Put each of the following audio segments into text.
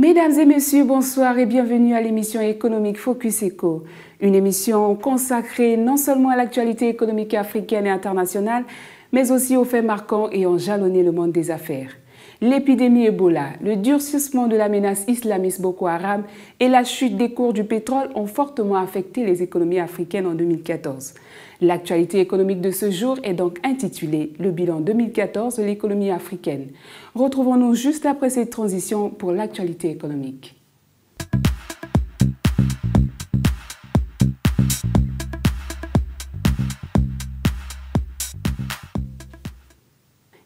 Mesdames et messieurs, bonsoir et bienvenue à l'émission économique Focus Eco, une émission consacrée non seulement à l'actualité économique africaine et internationale, mais aussi aux faits marquants et ont jalonné le monde des affaires. L'épidémie Ebola, le durcissement de la menace islamiste Boko Haram et la chute des cours du pétrole ont fortement affecté les économies africaines en 2014. L'actualité économique de ce jour est donc intitulée « Le bilan 2014 de l'économie africaine ». Retrouvons-nous juste après cette transition pour l'actualité économique.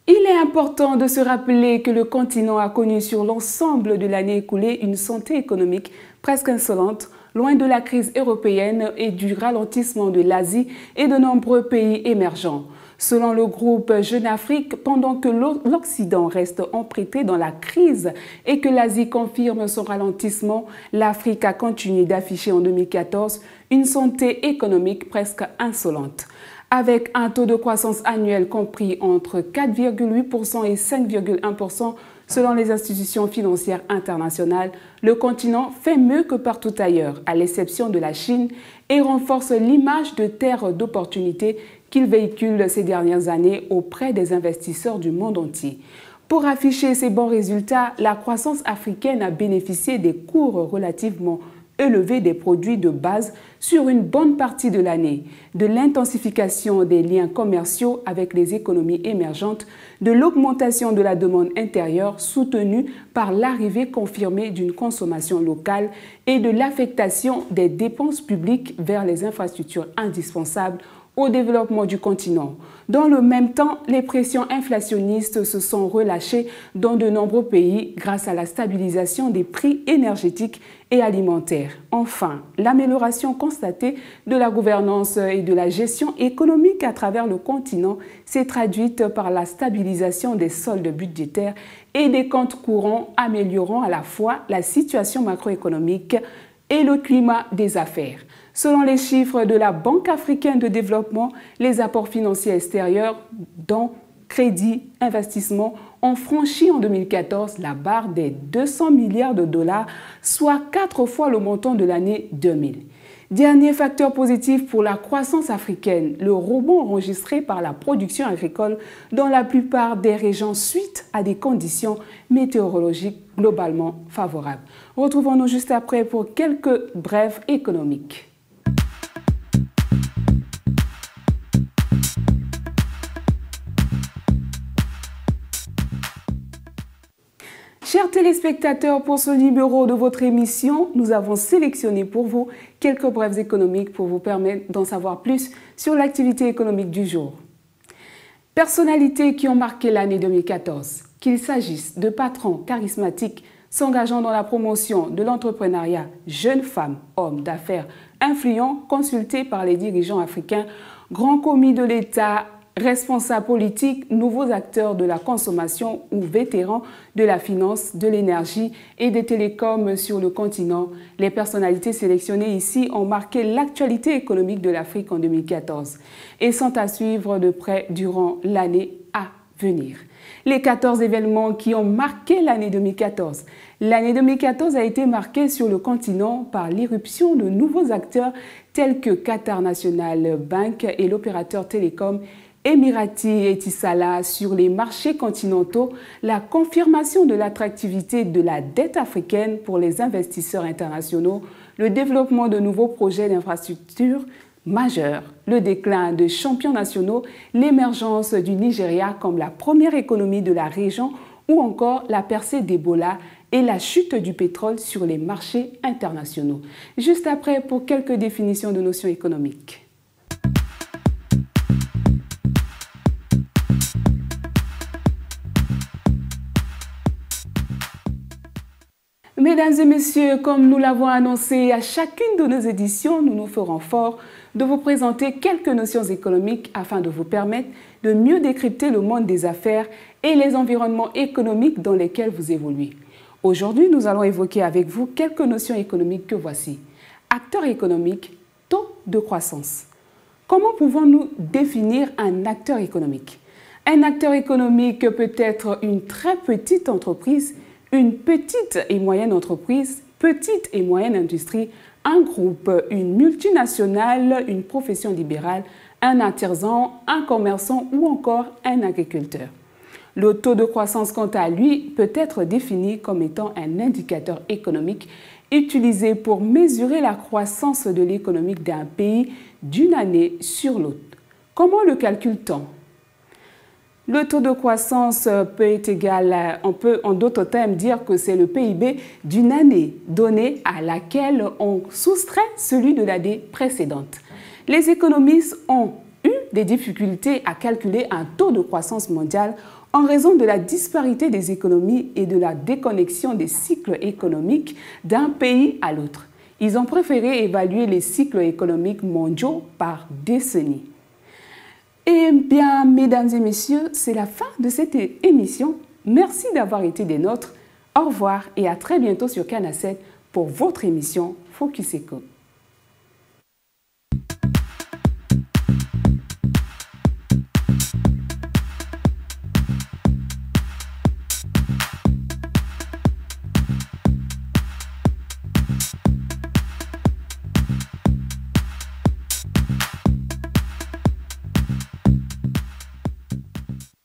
Il est important de se rappeler que le continent a connu sur l'ensemble de l'année écoulée une santé économique presque insolente, loin de la crise européenne et du ralentissement de l'Asie et de nombreux pays émergents. Selon le groupe Jeune Afrique, pendant que l'Occident reste emprunté dans la crise et que l'Asie confirme son ralentissement, l'Afrique a continué d'afficher en 2014 une santé économique presque insolente. Avec un taux de croissance annuel compris entre 4,8% et 5,1% selon les institutions financières internationales, le continent fait mieux que partout ailleurs, à l'exception de la Chine, et renforce l'image de terre d'opportunité qu'il véhicule ces dernières années auprès des investisseurs du monde entier. Pour afficher ces bons résultats, la croissance africaine a bénéficié des cours relativement élevés des produits de base sur une bonne partie de l'année, de l'intensification des liens commerciaux avec les économies émergentes, de l'augmentation de la demande intérieure soutenue par l'arrivée confirmée d'une consommation locale et de l'affectation des dépenses publiques vers les infrastructures indispensables au développement du continent. Dans le même temps, les pressions inflationnistes se sont relâchées dans de nombreux pays grâce à la stabilisation des prix énergétiques et alimentaires. Enfin, l'amélioration constatée de la gouvernance et de la gestion économique à travers le continent s'est traduite par la stabilisation des soldes budgétaires et des comptes courants, améliorant à la fois la situation macroéconomique et le climat des affaires. Selon les chiffres de la Banque africaine de développement, les apports financiers extérieurs, dont crédit, investissement, ont franchi en 2014 la barre des 200 milliards de dollars, soit 4 fois le montant de l'année 2000. Dernier facteur positif pour la croissance africaine, le rebond enregistré par la production agricole dans la plupart des régions suite à des conditions météorologiques globalement favorables. Retrouvons-nous juste après pour quelques brèves économiques. Chers téléspectateurs, pour ce numéro de votre émission, nous avons sélectionné pour vous quelques brèves économiques pour vous permettre d'en savoir plus sur l'activité économique du jour. Personnalités qui ont marqué l'année 2014, qu'il s'agisse de patrons charismatiques s'engageant dans la promotion de l'entrepreneuriat, jeunes femmes, hommes d'affaires influents consultés par les dirigeants africains, grands commis de l'État, responsables politiques, nouveaux acteurs de la consommation ou vétérans de la finance, de l'énergie et des télécoms sur le continent. Les personnalités sélectionnées ici ont marqué l'actualité économique de l'Afrique en 2014 et sont à suivre de près durant l'année à venir. Les 14 événements qui ont marqué l'année 2014. L'année 2014 a été marquée sur le continent par l'irruption de nouveaux acteurs tels que Qatar National Bank et l'opérateur télécom Emirati Etisalat sur les marchés continentaux, la confirmation de l'attractivité de la dette africaine pour les investisseurs internationaux, le développement de nouveaux projets d'infrastructures majeurs, le déclin de champions nationaux, l'émergence du Nigeria comme la première économie de la région ou encore la percée d'Ebola et la chute du pétrole sur les marchés internationaux. Juste après, pour quelques définitions de notions économiques. Mesdames et messieurs, comme nous l'avons annoncé à chacune de nos éditions, nous nous ferons fort de vous présenter quelques notions économiques afin de vous permettre de mieux décrypter le monde des affaires et les environnements économiques dans lesquels vous évoluez. Aujourd'hui, nous allons évoquer avec vous quelques notions économiques que voici. Acteur économique, taux de croissance. Comment pouvons-nous définir un acteur économique? Un acteur économique peut être une très petite entreprise, Une petite et moyenne entreprise, petite et moyenne industrie, un groupe, une multinationale, une profession libérale, un artisan, un commerçant ou encore un agriculteur. Le taux de croissance, quant à lui, peut être défini comme étant un indicateur économique utilisé pour mesurer la croissance de l'économie d'un pays d'une année sur l'autre. Comment le calcule-t-on? Le taux de croissance peut être égal, on peut en d'autres termes dire que c'est le PIB d'une année donnée à laquelle on soustrait celui de l'année précédente. Les économistes ont eu des difficultés à calculer un taux de croissance mondial en raison de la disparité des économies et de la déconnexion des cycles économiques d'un pays à l'autre. Ils ont préféré évaluer les cycles économiques mondiaux par décennie. Eh bien, mesdames et messieurs, c'est la fin de cette émission. Merci d'avoir été des nôtres. Au revoir et à très bientôt sur Canal 7 pour votre émission Focus Eco.